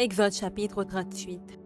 Exode chapitre 38.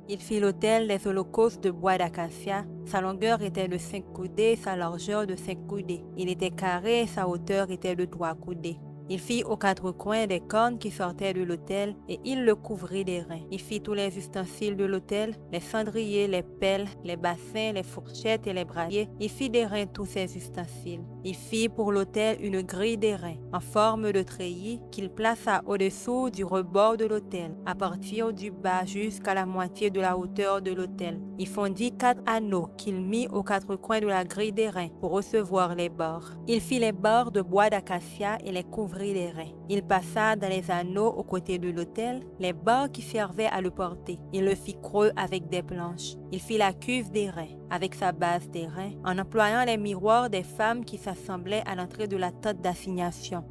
Il fit l'autel des holocaustes de bois d'acacia. Sa longueur était de 5 coudées, sa largeur de 5 coudées. Il était carré et sa hauteur était de 3 coudées. Il fit aux 4 coins des cornes qui sortaient de l'autel et il le couvrit d'airain. Il fit tous les ustensiles de l'autel, les cendriers, les pelles, les bassins, les fourchettes et les brasiers. Il fit d'airain tous ces ustensiles. Il fit pour l'autel une grille d'airain en forme de treillis qu'il plaça au-dessous du rebord de l'autel, à partir du bas jusqu'à la moitié de la hauteur de l'autel. Il fondit 4 anneaux qu'il mit aux 4 coins de la grille d'airain pour recevoir les bords. Il fit les bords de bois d'acacia et les couvrit d'airain. Il passa dans les anneaux aux côtés de l'autel les bords qui servaient à le porter. Il le fit creux avec des planches. Il fit la cuve d'airain avec sa base d'airain en employant les miroirs des femmes qui s'assemblaient à l'entrée de la tente d'assignation.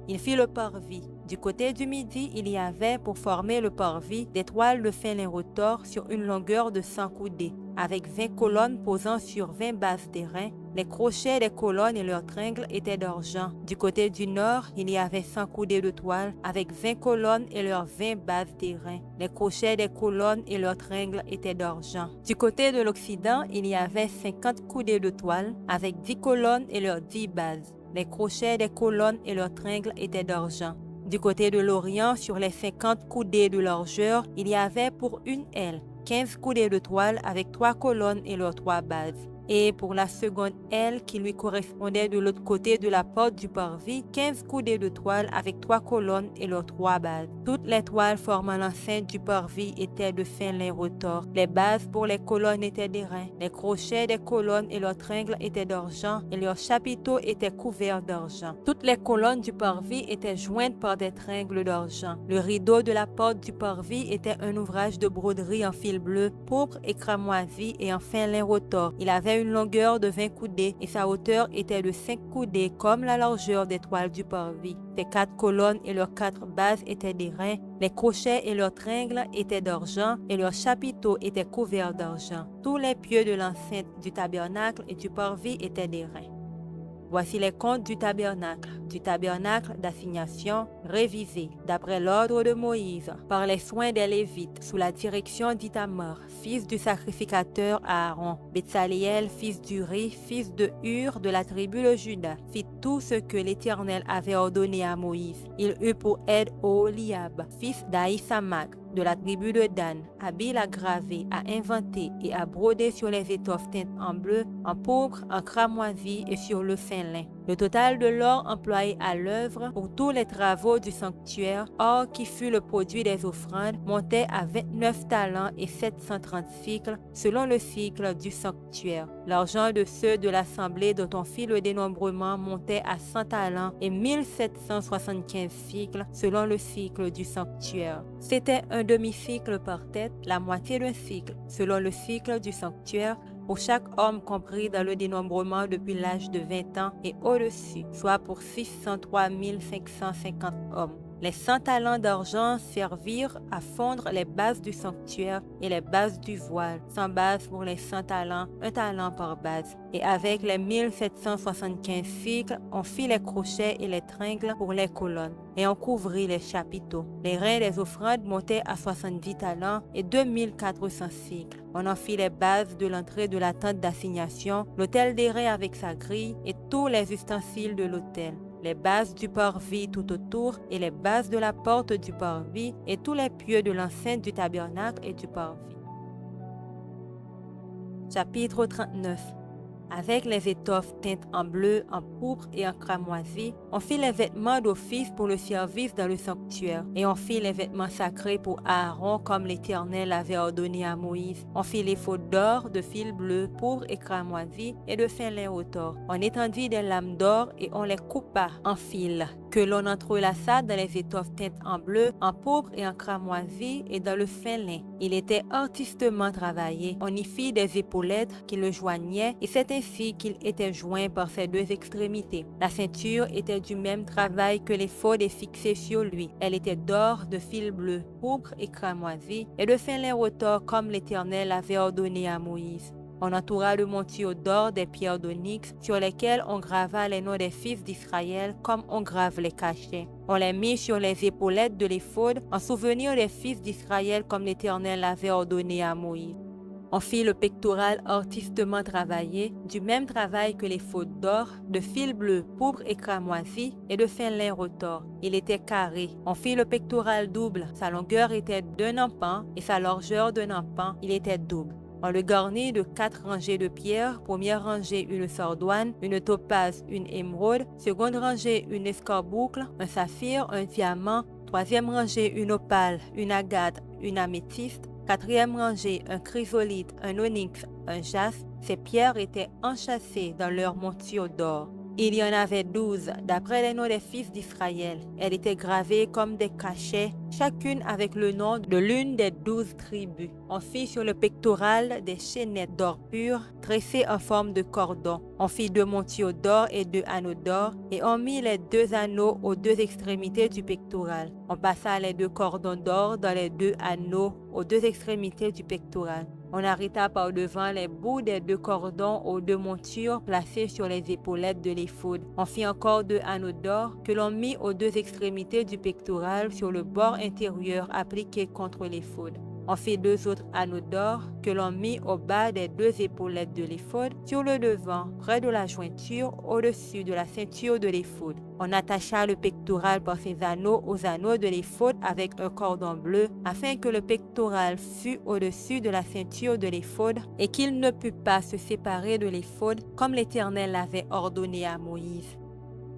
Il fit le parvis. Du côté du midi, il y avait pour former le parvis des toiles de fin lin retors sur une longueur de 100 coudées, avec 20 colonnes posant sur 20 bases d'airain. Les crochets des colonnes et leurs tringles étaient d'argent. Du côté du nord, il y avait 100 coudées de toile avec 20 colonnes et leurs 20 bases d'airain. Les crochets des colonnes et leurs tringles étaient d'argent. Du côté de l'occident, il y avait 50 coudées de toile avec 10 colonnes et leurs 10 bases. Les crochets des colonnes et leurs tringles étaient d'argent. Du côté de l'Orient, sur les 50 coudées de largeur, il y avait pour une aile 15 coudées de toile avec 3 colonnes et leurs 3 bases. Et pour la seconde aile qui lui correspondait de l'autre côté de la porte du parvis, 15 coudées de toile avec 3 colonnes et leurs 3 bases. Toutes les toiles formant l'enceinte du parvis étaient de fin lin retors. Les bases pour les colonnes étaient d'airain. Les crochets des colonnes et leurs tringles étaient d'argent et leurs chapiteaux étaient couverts d'argent. Toutes les colonnes du parvis étaient jointes par des tringles d'argent. Le rideau de la porte du parvis était un ouvrage de broderie en fil bleu, pourpre et cramoisi et en fin lin retors. Il avait une longueur de 20 coudées et sa hauteur était de 5 coudées comme la largeur des toiles du parvis. Ses 4 colonnes et leurs 4 bases étaient d'airain, les crochets et leurs tringles étaient d'argent et leurs chapiteaux étaient couverts d'argent. Tous les pieux de l'enceinte du tabernacle et du parvis étaient d'airain. Voici les comptes du tabernacle d'assignation révisé d'après l'ordre de Moïse, par les soins des Lévites, sous la direction d'Ithamar, fils du sacrificateur Aaron. Betsaleel, fils d'Uri, fils de Hur de la tribu de Juda, fit tout ce que l'Éternel avait ordonné à Moïse. Il eut pour aide Oholiab, fils d'Ahisamak, de la tribu de Dan, habile à graver, à inventer et à broder sur les étoffes teintes en bleu, en pourpre, en cramoisi et sur le fin lin. Le total de l'or employé à l'œuvre pour tous les travaux du sanctuaire, or qui fut le produit des offrandes, montait à 29 talents et 730 cycles, selon le cycle du sanctuaire. L'argent de ceux de l'assemblée dont on fit le dénombrement montait à 100 talents et 1775 cycles, selon le cycle du sanctuaire. C'était un demi-cycle par tête, la moitié d'un cycle, selon le cycle du sanctuaire, pour chaque homme compris dans le dénombrement depuis l'âge de 20 ans et au-dessus, soit pour 603 550 hommes. Les 100 talents d'argent servirent à fondre les bases du sanctuaire et les bases du voile, 100 bases pour les 100 talents, 1 talent par base. Et avec les 1775 cycles, on fit les crochets et les tringles pour les colonnes, et on couvrit les chapiteaux. Les reins des offrandes montaient à 70 talents et 2400 cycles. On en fit les bases de l'entrée de la tente d'assignation, l'autel d'airain avec sa grille et tous les ustensiles de l'autel, les bases du parvis tout autour et les bases de la porte du parvis et tous les pieux de l'enceinte du tabernacle et du parvis. Chapitre 39. Avec les étoffes teintes en bleu, en pourpre et en cramoisi, on fit les vêtements d'office pour le service dans le sanctuaire, et on fit les vêtements sacrés pour Aaron comme l'Éternel avait ordonné à Moïse. On fit l'éphod d'or, de fil bleu, pourpre et cramoisi, et de fin lin retors. On étendit des lames d'or et on les coupa en fils, que l'on entrelaça dans les étoffes teintes en bleu, en pourpre et en cramoisi, et dans le fin lin. Il était artistement travaillé. On y fit des épaulettes qui le joignaient, et c'est ainsi qu'il était joint par ses 2 extrémités. La ceinture était du même travail que l'éphod et fixée sur lui. Elle était d'or, de fil bleu, pourpre et cramoisi, et de fin lin retors comme l'Éternel avait ordonné à Moïse. On entoura le monture d'or des pierres d'onyx sur lesquelles on grava les noms des fils d'Israël comme on grave les cachets. On les mit sur les épaulettes de l'éphod en souvenir des fils d'Israël comme l'Éternel l'avait ordonné à Moïse. On fit le pectoral artistement travaillé, du même travail que l'éphod d'or, de fil bleu, pourpre et cramoisi, et de fin lin retors. Il était carré. On fit le pectoral double. Sa longueur était d'un empan et sa largeur d'un empan. Il était double. On le garnit de 4 rangées de pierres. Première rangée, une sardoine, une topaze, une émeraude. Seconde rangée, une escarboucle, un saphir, un diamant. Troisième rangée, une opale, une agate, une améthyste. Quatrième rangée, un chrysolite, un onyx, un jaspe. Ces pierres étaient enchâssées dans leur monture d'or. Il y en avait 12, d'après les noms des fils d'Israël. Elles étaient gravées comme des cachets, chacune avec le nom de l'une des 12 tribus. On fit sur le pectoral des chaînettes d'or pur, tressées en forme de cordon. On fit 2 montures d'or et 2 anneaux d'or, et on mit les 2 anneaux aux 2 extrémités du pectoral. On passa les 2 cordons d'or dans les 2 anneaux aux 2 extrémités du pectoral. On arrêta par devant les bouts des 2 cordons aux 2 montures placées sur les épaulettes de l'éphod. On fit encore 2 anneaux d'or que l'on mit aux 2 extrémités du pectoral sur le bord intérieur appliqué contre l'éphod. On fit 2 autres anneaux d'or que l'on mit au bas des 2 épaulettes de l'éphod, sur le devant, près de la jointure, au-dessus de la ceinture de l'éphod. On attacha le pectoral par ses anneaux aux anneaux de l'éphod avec un cordon bleu, afin que le pectoral fût au-dessus de la ceinture de l'éphod et qu'il ne pût pas se séparer de l'éphod, comme l'Éternel l'avait ordonné à Moïse.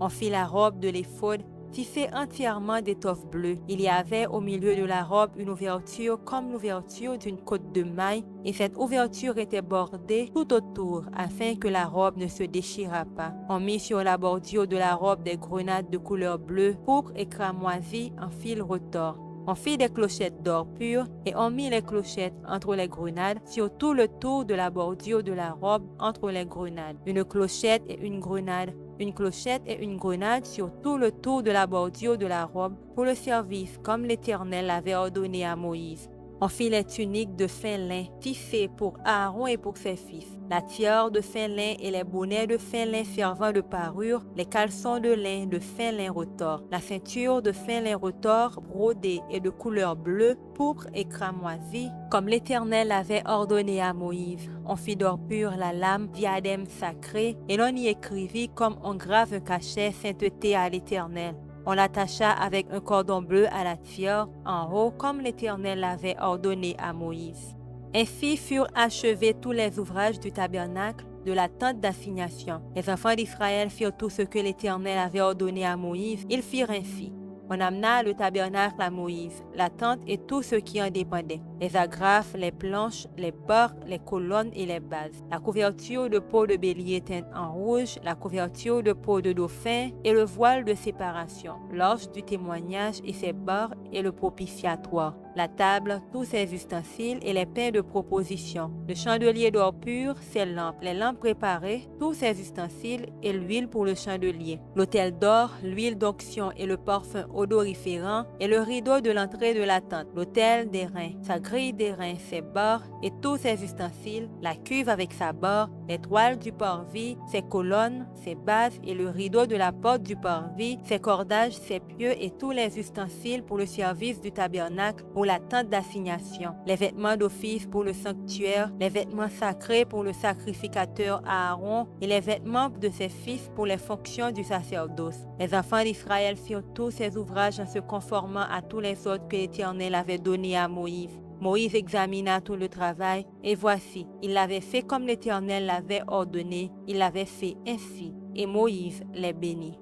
On fit la robe de l'éphod tissée entièrement d'étoffe bleue. Il y avait au milieu de la robe une ouverture comme l'ouverture d'une côte de maille, et cette ouverture était bordée tout autour afin que la robe ne se déchirât pas. On mit sur la bordure de la robe des grenades de couleur bleue, pourpre et cramoisi en fil retors. On fit des clochettes d'or pur et on mit les clochettes entre les grenades sur tout le tour de la bordure de la robe entre les grenades. Une clochette et une grenade. Une clochette et une grenade sur tout le tour de la bordure de la robe pour le service comme l'Éternel l'avait ordonné à Moïse. On fit les tuniques de fin lin, tissées pour Aaron et pour ses fils, la tiare de fin lin et les bonnets de fin lin servant de parure, les caleçons de lin de fin lin retors, la ceinture de fin lin retors brodée et de couleur bleue, pourpre et cramoisi, comme l'Éternel avait ordonné à Moïse. On fit d'or pur la lame, diadème sacré, et l'on y écrivit comme on grave un cachet, sainteté à l'Éternel. On l'attacha avec un cordon bleu à la tiare en haut comme l'Éternel l'avait ordonné à Moïse. Ainsi furent achevés tous les ouvrages du tabernacle, de la tente d'assignation. Les enfants d'Israël firent tout ce que l'Éternel avait ordonné à Moïse. Ils firent ainsi. On amena le tabernacle à Moïse, la tente et tout ce qui en dépendait, les agrafes, les planches, les portes, les colonnes et les bases, la couverture de peau de bélier teinte en rouge, la couverture de peau de dauphin et le voile de séparation, l'arche du témoignage et ses bords et le propitiatoire, la table, tous ses ustensiles et les pains de proposition, le chandelier d'or pur, ses lampes, les lampes préparées, tous ses ustensiles et l'huile pour le chandelier, l'autel d'or, l'huile d'onction et le parfum odoriférant et le rideau de l'entrée de la tente, l'autel d'airain, sa grille d'airain, ses bords et tous ses ustensiles, la cuve avec sa barre, les toiles du parvis, ses colonnes, ses bases et le rideau de la porte du parvis, ses cordages, ses pieux et tous les ustensiles pour le service du tabernacle, pour la tente d'assignation, les vêtements d'office pour le sanctuaire, les vêtements sacrés pour le sacrificateur Aaron et les vêtements de ses fils pour les fonctions du sacerdoce. Les enfants d'Israël firent tous ces ouvrages en se conformant à tous les ordres que l'Éternel avait donnés à Moïse. Moïse examina tout le travail, et voici, il l'avait fait comme l'Éternel l'avait ordonné, il l'avait fait ainsi, et Moïse les bénit.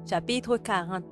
Chapitre 40.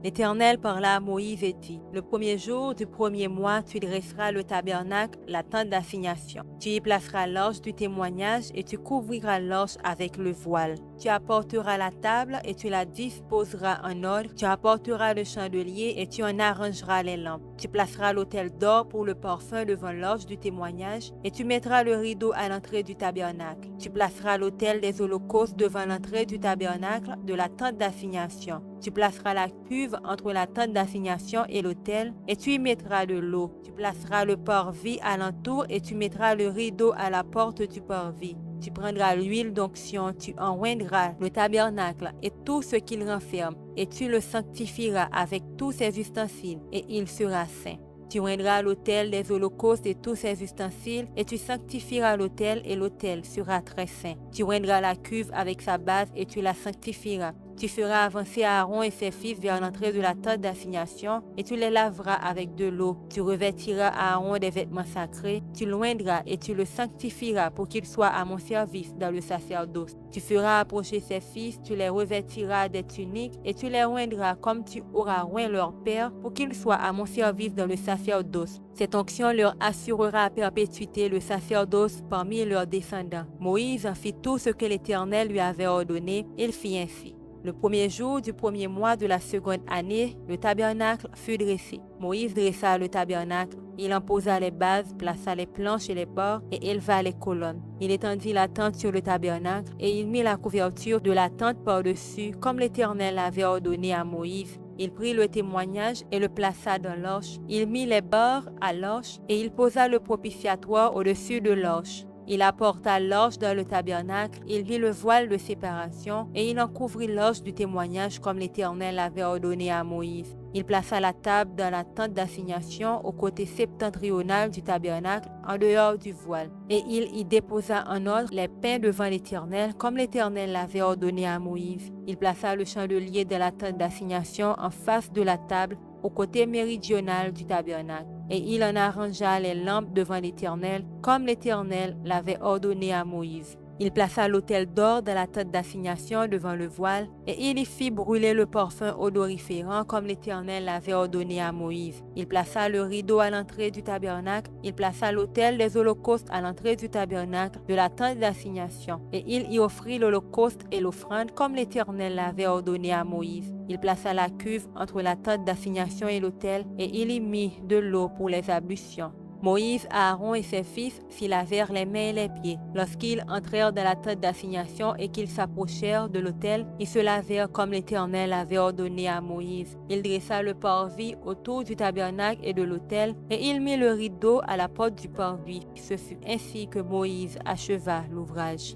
L'Éternel parla à Moïse et dit, « Le premier jour du premier mois, tu dresseras le tabernacle, la tente d'assignation. Tu y placeras l'arche du témoignage et tu couvriras l'arche avec le voile. Tu apporteras la table et tu la disposeras en ordre. Tu apporteras le chandelier et tu en arrangeras les lampes. Tu placeras l'autel d'or pour le parfum devant l'arche du témoignage et tu mettras le rideau à l'entrée du tabernacle. Tu placeras l'autel des holocaustes devant l'entrée du tabernacle de la tente d'assignation. Tu placeras la cuve entre la tente d'assignation et l'autel et tu y mettras de l'eau. Tu placeras le parvis alentour et tu mettras le rideau à la porte du parvis. Tu prendras l'huile d'onction, tu enjoindras le tabernacle et tout ce qu'il renferme, et tu le sanctifieras avec tous ses ustensiles, et il sera saint. Tu oindras l'autel des holocaustes et tous ses ustensiles, et tu sanctifieras l'autel, et l'autel sera très saint. Tu oindras la cuve avec sa base, et tu la sanctifieras. Tu feras avancer Aaron et ses fils vers l'entrée de la tente d'assignation et tu les laveras avec de l'eau. Tu revêtiras Aaron des vêtements sacrés, tu l'oindras et tu le sanctifieras pour qu'il soit à mon service dans le sacerdoce. Tu feras approcher ses fils, tu les revêtiras des tuniques et tu les oindras comme tu auras oint leur père pour qu'ils soient à mon service dans le sacerdoce. Cette onction leur assurera à perpétuité le sacerdoce parmi leurs descendants. Moïse en fit tout ce que l'Éternel lui avait ordonné, il fit ainsi. Le premier jour du premier mois de la seconde année, le tabernacle fut dressé. Moïse dressa le tabernacle, il en posa les bases, plaça les planches et les bords et éleva les colonnes. Il étendit la tente sur le tabernacle et il mit la couverture de la tente par-dessus, comme l'Éternel avait ordonné à Moïse. Il prit le témoignage et le plaça dans l'arche. Il mit les bords à l'arche et il posa le propitiatoire au-dessus de l'arche. Il apporta l'arche dans le tabernacle, il mit le voile de séparation et il en couvrit l'arche du témoignage comme l'Éternel avait ordonné à Moïse. Il plaça la table dans la tente d'assignation au côté septentrional du tabernacle, en dehors du voile. Et il y déposa en ordre les pains devant l'Éternel, comme l'Éternel l'avait ordonné à Moïse. Il plaça le chandelier dans la tente d'assignation en face de la table, au côté méridional du tabernacle. Et il en arrangea les lampes devant l'Éternel, comme l'Éternel l'avait ordonné à Moïse. Il plaça l'autel d'or dans la tente d'assignation devant le voile, et il y fit brûler le parfum odoriférant comme l'Éternel l'avait ordonné à Moïse. Il plaça le rideau à l'entrée du tabernacle, il plaça l'autel des holocaustes à l'entrée du tabernacle de la tente d'assignation, et il y offrit l'holocauste et l'offrande comme l'Éternel l'avait ordonné à Moïse. Il plaça la cuve entre la tente d'assignation et l'autel, et il y mit de l'eau pour les ablutions. Moïse, Aaron et ses fils s'y lavèrent les mains et les pieds. Lorsqu'ils entrèrent dans la tente d'assignation et qu'ils s'approchèrent de l'autel, ils se lavèrent comme l'Éternel avait ordonné à Moïse. Il dressa le parvis autour du tabernacle et de l'autel, et il mit le rideau à la porte du parvis. Ce fut ainsi que Moïse acheva l'ouvrage.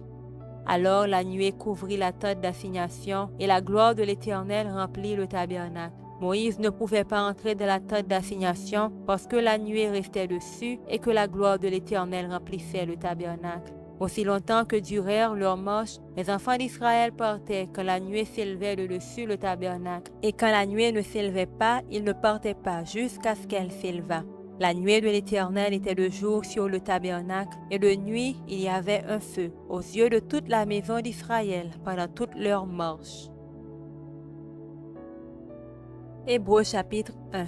Alors la nuée couvrit la tente d'assignation, et la gloire de l'Éternel remplit le tabernacle. Moïse ne pouvait pas entrer dans la tente d'assignation parce que la nuée restait dessus et que la gloire de l'Éternel remplissait le tabernacle. Aussi longtemps que durèrent leurs marches, les enfants d'Israël partaient quand la nuée s'élevait de dessus le tabernacle. Et quand la nuée ne s'élevait pas, ils ne partaient pas jusqu'à ce qu'elle s'élevât. La nuée de l'Éternel était de jour sur le tabernacle, et de nuit il y avait un feu aux yeux de toute la maison d'Israël pendant toute leur marche. Hébreux chapitre 1.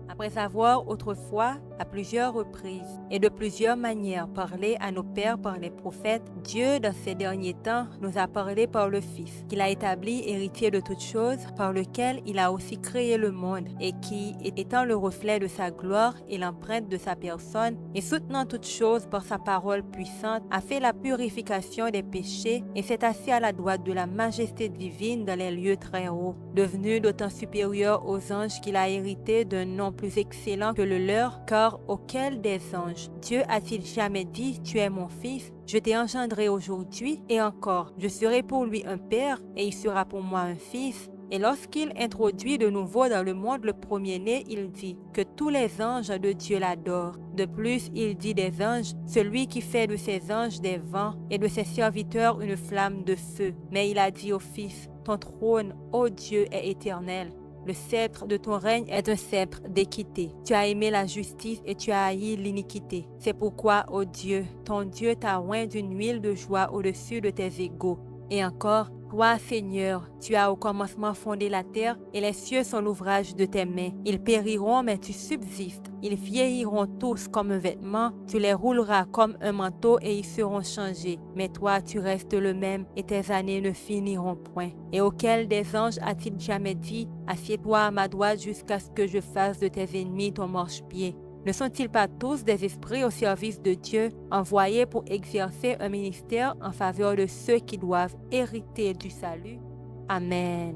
Après avoir autrefois, à plusieurs reprises et de plusieurs manières parlé à nos pères par les prophètes, Dieu, dans ces derniers temps, nous a parlé par le Fils, qu'il a établi héritier de toutes choses, par lequel il a aussi créé le monde, et qui, étant le reflet de sa gloire et l'empreinte de sa personne, et soutenant toutes choses par sa parole puissante, a fait la purification des péchés et s'est assis à la droite de la majesté divine dans les lieux très hauts, devenu d'autant supérieur aux anges qu'il a hérité d'un nom plus excellent que le leur, car auquel des anges Dieu a-t-il jamais dit, tu es mon fils, je t'ai engendré aujourd'hui, et encore, je serai pour lui un père, et il sera pour moi un fils. Et lorsqu'il introduit de nouveau dans le monde le premier-né, il dit que tous les anges de Dieu l'adorent. De plus, il dit des anges, celui qui fait de ses anges des vents et de ses serviteurs une flamme de feu. Mais il a dit au Fils, ton trône, ô Dieu, est éternel. Le sceptre de ton règne est un sceptre d'équité. Tu as aimé la justice et tu as haï l'iniquité. C'est pourquoi, ô Dieu, ton Dieu t'a oint d'une huile de joie au-dessus de tes égaux. Et encore, Toi, Seigneur, tu as au commencement fondé la terre, et les cieux sont l'ouvrage de tes mains. Ils périront, mais tu subsistes. Ils vieilliront tous comme un vêtement, tu les rouleras comme un manteau et ils seront changés. Mais toi, tu restes le même, et tes années ne finiront point. Et auquel des anges a-t-il jamais dit, assieds-toi à ma droite jusqu'à ce que je fasse de tes ennemis ton marchepied? Ne sont-ils pas tous des esprits au service de Dieu, envoyés pour exercer un ministère en faveur de ceux qui doivent hériter du salut? Amen.